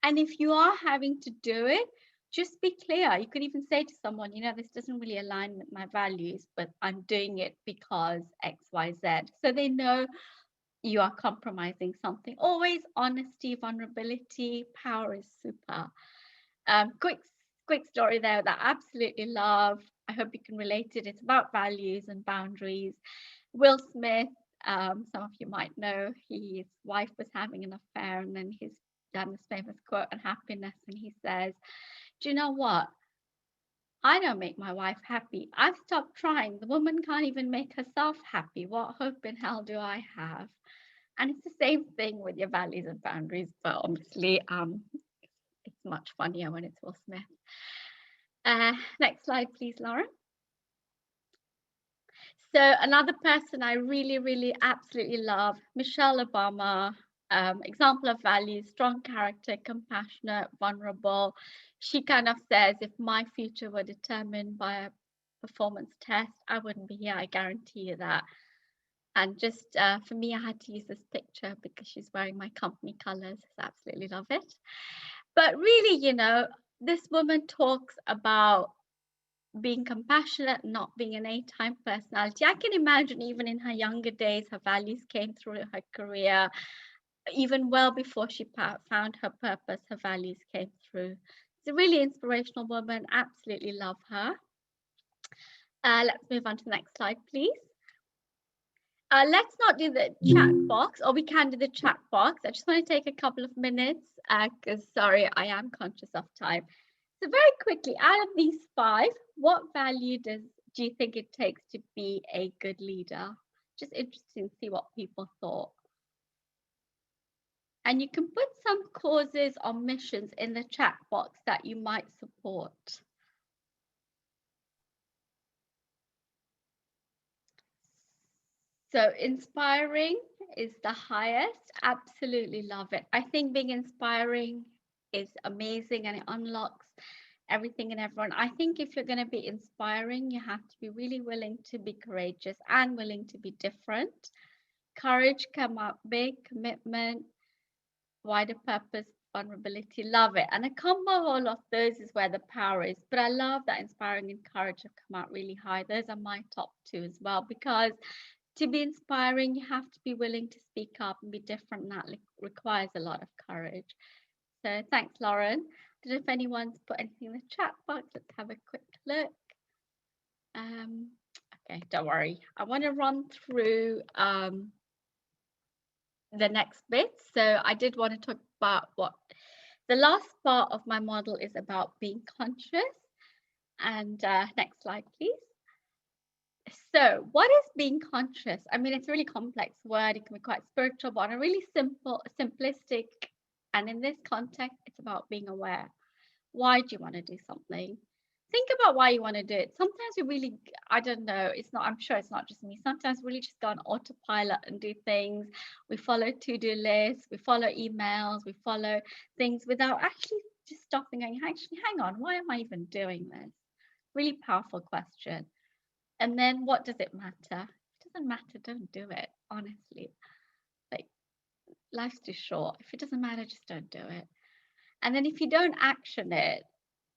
And if you are having to do it, just be clear. You could even say to someone, this doesn't really align with my values, but I'm doing it because XYZ. So they know you are compromising something. Always honesty, vulnerability, power is super. Quick story there that I absolutely love. I hope you can relate it. It's about values and boundaries. Will Smith, some of you might know, his wife was having an affair, and then he's done this famous quote on happiness, and he says, "Do you know what? I don't make my wife happy. I've stopped trying. The woman can't even make herself happy. What hope in hell do I have?" And it's the same thing with your values and boundaries, but obviously, it's much funnier when it's Will Smith. Next slide, please, Laura. So another person I really, really absolutely love, Michelle Obama, example of values, strong character, compassionate, vulnerable. She kind of says, if my future were determined by a performance test, I wouldn't be here. I guarantee you that. And just for me, I had to use this picture because she's wearing my company colors. I absolutely love it. But really, this woman talks about being compassionate, not being an A-type personality. I can imagine even in her younger days, her values came through her career. Even well before she found her purpose, her values came through. It's a really inspirational woman. Absolutely love her. Let's move on to the next slide, please. Let's not do the chat box, or we can do the chat box. I just want to take a couple of minutes because, sorry, I am conscious of time. So very quickly, out of these 5, what value do you think it takes to be a good leader? Just interesting to see what people thought. And you can put some causes or missions in the chat box that you might support. So inspiring is the highest. Absolutely love it. I think being inspiring is amazing, and it unlocks everything and everyone. I think if you're going to be inspiring, you have to be really willing to be courageous and willing to be different. Courage come up big, commitment, wider purpose, vulnerability. Love it. And a combo of all of those is where the power is. But I love that inspiring and courage have come out really high. Those are my top 2 as well, because to be inspiring, you have to be willing to speak up and be different, and that requires a lot of courage. So thanks, Lauren. I don't know if anyone's put anything in the chat box. Let's have a quick look. Okay, don't worry. I want to run through the next bit. So I did want to talk about what the last part of my model is about, being conscious. And next slide, please. So what is being conscious? I mean, it's a really complex word. It can be quite spiritual, but on a really simplistic, and in this context, it's about being aware. Why do you want to do something? Think about why you want to do it. Sometimes we really, I don't know, I'm sure it's not just me. Sometimes we really just go on autopilot and do things. We follow to-do lists, we follow emails, we follow things without actually just stopping and actually, hang on, why am I even doing this? Really powerful question. And then what does it matter? If it doesn't matter, don't do it, honestly. Like, life's too short. If it doesn't matter, just don't do it. And then if you don't action it,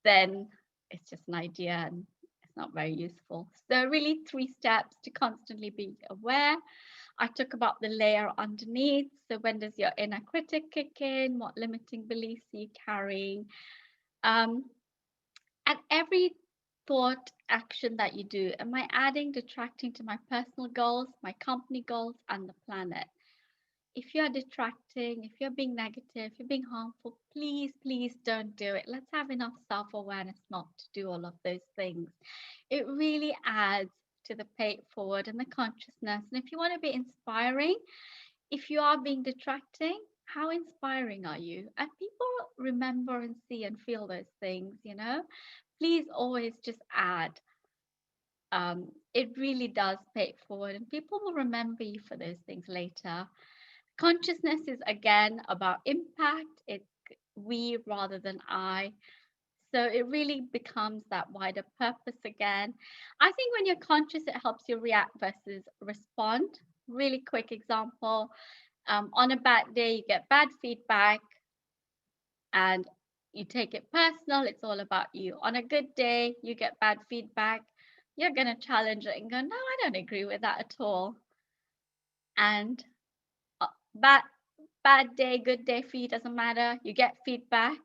then it's just an idea and it's not very useful. So really 3 steps to constantly be aware. I talk about the layer underneath. So when does your inner critic kick in? What limiting beliefs are you carrying? And every thought, action that you do, am I adding, detracting to my personal goals, my company goals, and the planet? If you're detracting, if you're being negative, if you're being harmful, please, please don't do it. Let's have enough self-awareness not to do all of those things. It really adds to the pay it forward and the consciousness. And if you want to be inspiring, if you are being detracting, how inspiring are you? And people remember and see and feel those things, Please always just add. It really does pay it forward, and people will remember you for those things later. Consciousness is again about impact. It's we rather than I. So it really becomes that wider purpose again. I think when you're conscious, it helps you react versus respond. Really quick example. On a bad day, you get bad feedback and you take it personal. It's all about you. On a good day, you get bad feedback. You're going to challenge it and go, no, I don't agree with that at all. And uh, bad, bad day, good day for you, doesn't matter. You get feedback.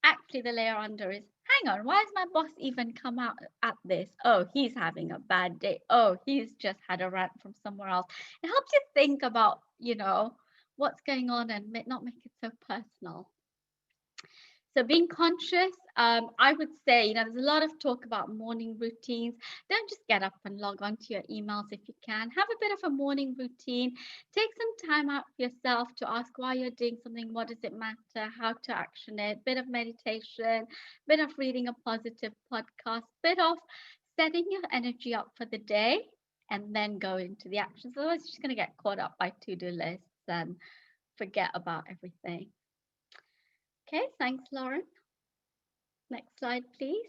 Actually, the layer under is, hang on, why has my boss even come out at this? Oh, he's having a bad day. Oh, he's just had a rant from somewhere else. It helps you think about, what's going on and not make it so personal. So being conscious, I would say, there's a lot of talk about morning routines. Don't just get up and log on to your emails if you can. Have a bit of a morning routine. Take some time out for yourself to ask why you're doing something, what does it matter, how to action it, bit of meditation, bit of reading a positive podcast, bit of setting your energy up for the day and then go into the actions. Otherwise, you're just going to get caught up by to-do lists and forget about everything. Okay, thanks, Lauren. Next slide, please.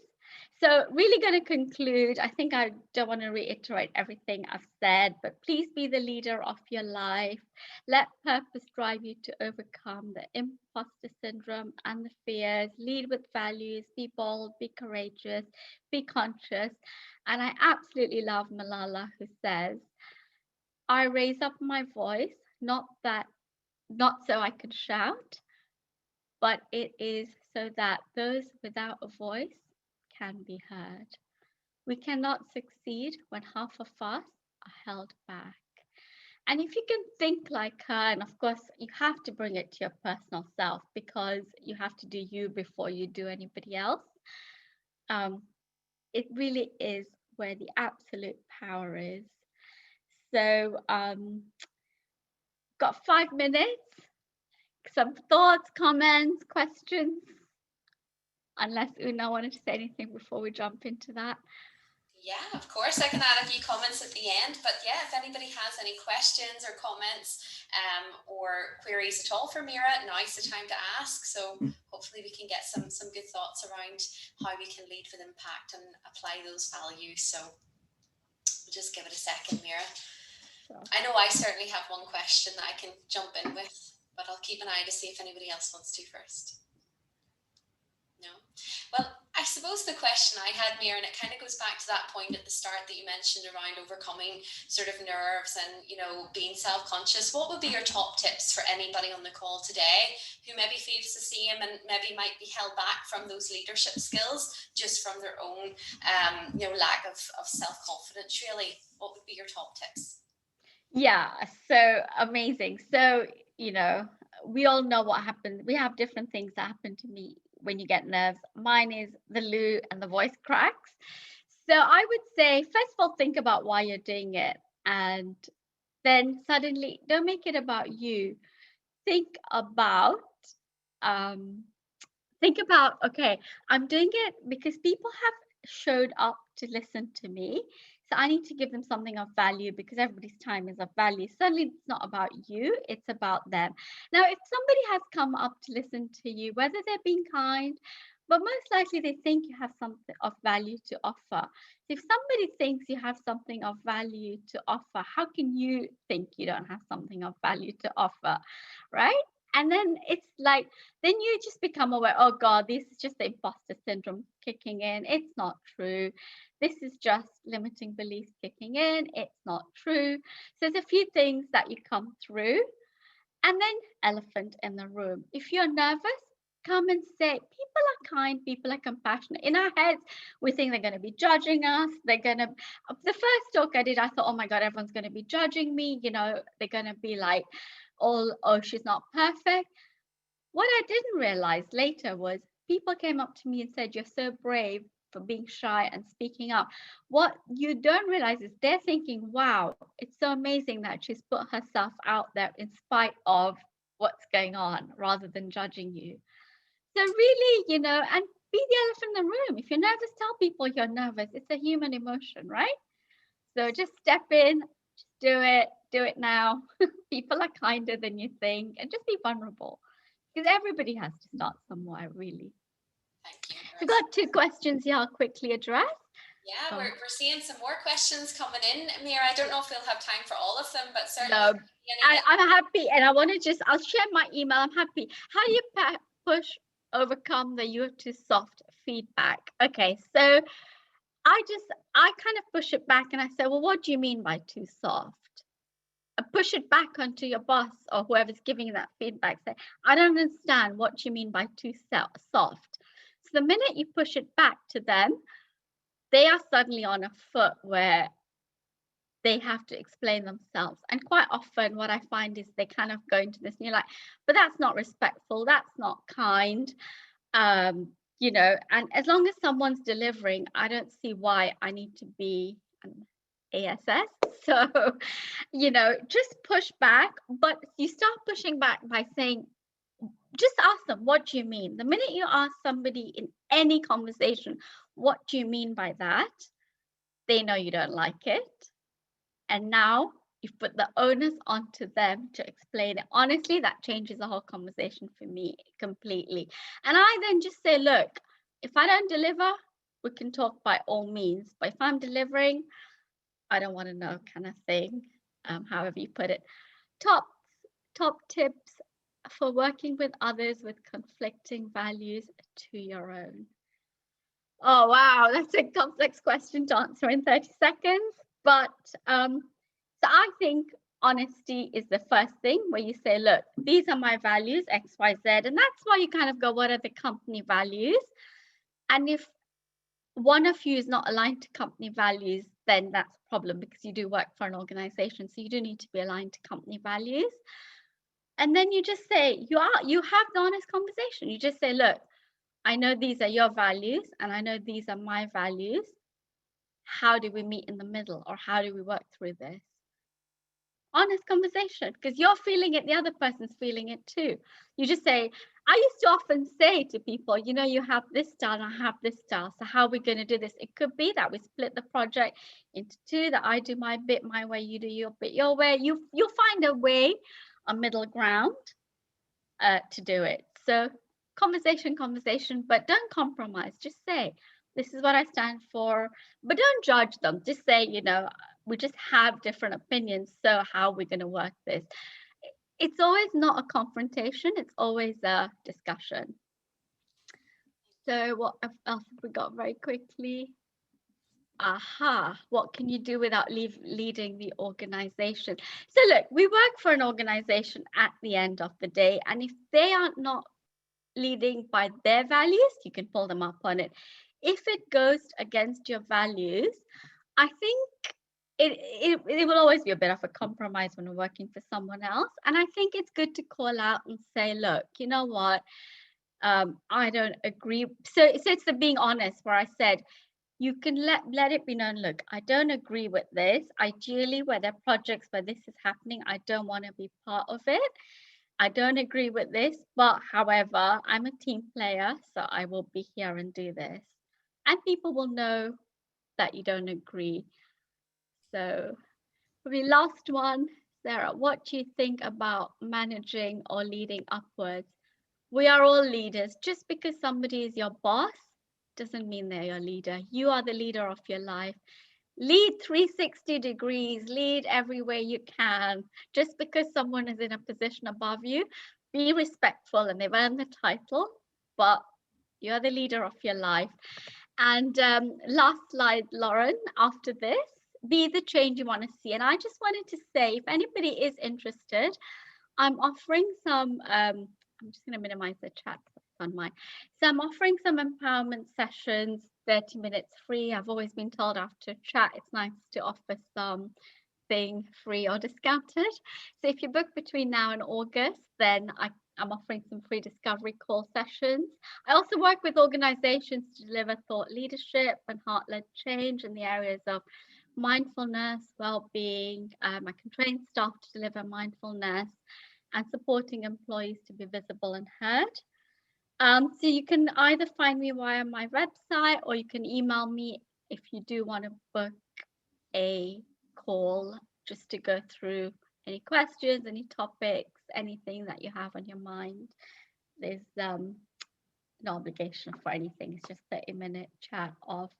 So really going to conclude. I think I don't want to reiterate everything I've said, but please be the leader of your life. Let purpose drive you to overcome the imposter syndrome and the fears. Lead with values, be bold, be courageous, be conscious. And I absolutely love Malala, who says, I raise up my voice, not so I can shout, but it is so that those without a voice can be heard. We cannot succeed when half of us are held back. And if you can think like her, and of course, you have to bring it to your personal self because you have to do you before you do anybody else. It really is where the absolute power is. So, got 5 minutes. Some thoughts, comments, questions? Unless Una wanted to say anything before we jump into that. Yeah, of course, I can add a few comments at the end. But yeah, if anybody has any questions or comments or queries at all for Mira, now's the time to ask. So hopefully we can get some good thoughts around how we can lead with impact and apply those values. So we'll just give it a second, Mira. Sure. I know I certainly have one question that I can jump in with, but I'll keep an eye to see if anybody else wants to first. No? Well, I suppose the question I had, Mira, and it kind of goes back to that point at the start that you mentioned around overcoming sort of nerves and, being self-conscious. What would be your top tips for anybody on the call today who maybe feels the same and maybe might be held back from those leadership skills just from their own, lack of self-confidence, really? What would be your top tips? Yeah, so amazing. So, we all know what happened. We have different things that happen to me when you get nerves. Mine is the loo and the voice cracks. So I would say, first of all, think about why you're doing it. And then suddenly, don't make it about you. Think about, okay, I'm doing it because people have showed up to listen to me. So I need to give them something of value because everybody's time is of value. Suddenly it's not about you, it's about them. Now, if somebody has come up to listen to you, whether they're being kind, but most likely they think you have something of value to offer. So if somebody thinks you have something of value to offer, how can you think you don't have something of value to offer, right? And then it's like, then you just become aware, oh God, this is just the imposter syndrome kicking in. It's not true. This is just limiting beliefs kicking in. It's not true. So there's a few things that you come through. And then elephant in the room. If you're nervous, come and say, people are kind, people are compassionate. In our heads, we think they're going to be judging us. The first talk I did, I thought, oh my God, everyone's going to be judging me. They're going to be like, oh, she's not perfect. What I didn't realize later was people came up to me and said, you're so brave for being shy and speaking up. What you don't realize is they're thinking, wow, it's so amazing that she's put herself out there in spite of what's going on rather than judging you. So really, and be the elephant in the room. If you're nervous, tell people you're nervous. It's a human emotion, right? So just step in, just do it now. People are kinder than you think, and just be vulnerable. Because everybody has to start somewhere, really. Thank you. We've got 2 questions here I'll quickly address. Yeah, Oh, we're seeing some more questions coming in, Mira. I don't know if we'll have time for all of them, but certainly no, any that. I'm happy, and I want to just, I'll share my email. I'm happy. How do you push, overcome the you're too soft feedback? Okay, so I kind of push it back and I say, well, what do you mean by too soft? I push it back onto your boss or whoever's giving you that feedback. Say, I don't understand what you mean by too soft. So the minute you push it back to them, they are suddenly on a foot where they have to explain themselves. And quite often what I find is they kind of go into this and you're like, but that's not respectful, that's not kind. You know, and as long as someone's delivering, I don't see why I need to be an ASS. So, you know, just push back, but you start pushing back by saying, just ask them, what do you mean? The minute you ask somebody in any conversation, what do you mean by that? They know you don't like it. And now you've put the onus onto them to explain it. Honestly, that changes the whole conversation for me completely. And I then just say, look, if I don't deliver, we can talk by all means. But if I'm delivering, I don't want to know, kind of thing. However you put it. Top tips for working with others with conflicting values to your own. Oh wow, that's a complex question to answer in 30 seconds. But so I think honesty is the first thing where you say, look, these are my values, X, Y, Z. And that's why you kind of go, what are the company values? And if one of you is not aligned to company values, then that's a problem because you do work for an organization. So you do need to be aligned to company values. And then you just say, you have the honest conversation. You just say, look, I know these are your values and I know these are my values. How do we meet in the middle, or how do we work through this? Honest conversation, because you're feeling it, the other person's feeling it too. You just say, I used to often say to people, you know, you have this style and I have this style. So how are we going to do this? It could be that we split the project into two, that I do my bit my way, you do your bit your way. You'll find a way, a middle ground to do it. So conversation, but don't compromise. Just say, this is what I stand for, but don't judge them. Just say, you know, we just have different opinions. So how are we going to work this? It's always not a confrontation. It's always a discussion. So what else have we got very quickly? What can you do without leading the organization? So look, we work for an organization at the end of the day, and if they are not leading by their values, you can pull them up on it. If it goes against your values, I think it will always be a bit of a compromise when we're working for someone else. And I think it's good to call out and say, look, you know what, I don't agree. So it's the being honest, where I said, you can let it be known, look, I don't agree with this. Ideally, where there are projects where this is happening, I don't want to be part of it. I don't agree with this, but however, I'm a team player, so I will be here and do this. And people will know that you don't agree. So, for the last one, Sarah, what do you think about managing or leading upwards? We are all leaders. Just because somebody is your boss doesn't mean they're your leader. You are the leader of your life. Lead 360 degrees, lead every way you can. Just because someone is in a position above you, be respectful, and they've earned the title, but you're the leader of your life. And last slide, Lauren, after this, be the change you want to see. And I just wanted to say, if anybody is interested, I'm offering some, I'm just going to minimize the chat on mine. So I'm offering some empowerment sessions, 30 minutes free. I've always been told after chat, it's nice to offer something free or discounted. So if you book between now and August, then I'm offering some free discovery call sessions. I also work with organizations to deliver thought leadership and heart-led change in the areas of mindfulness, well-being. I can train staff to deliver mindfulness and supporting employees to be visible and heard. So you can either find me via my website, or you can email me if you do want to book a call just to go through any questions, any topics, anything that you have on your mind. There's no obligation for anything. It's just a 30-minute chat of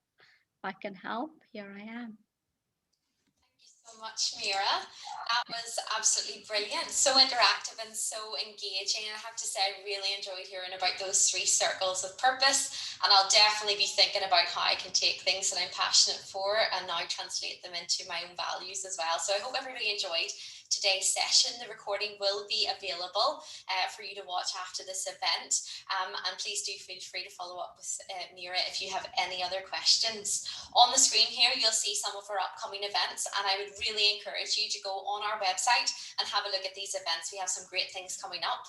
I can help, here I am. Thank you so much, Mira. That was absolutely brilliant. So interactive and so engaging. And I have to say, I really enjoyed hearing about those 3 circles of purpose. And I'll definitely be thinking about how I can take things that I'm passionate for and now translate them into my own values as well. So I hope everybody enjoyed today's session. The recording will be available for you to watch after this event. And please do feel free to follow up with Mira if you have any other questions. On the screen here, you'll see some of our upcoming events, and I would really encourage you to go on our website and have a look at these events. We have some great things coming up.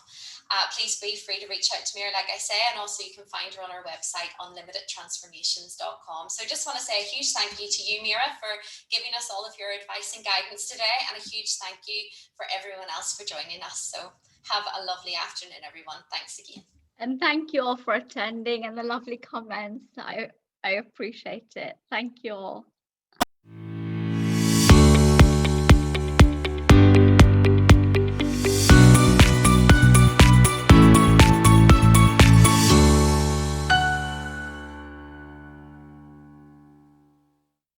Please feel free to reach out to Mira, like I say, and also you can find her on our website, unlimitedtransformations.com. So I just want to say a huge thank you to you, Mira, for giving us all of your advice and guidance today, and a huge thank you for everyone else for joining us. So have a lovely afternoon, everyone. Thanks again. And thank you all for attending and the lovely comments. I appreciate it. Thank you all.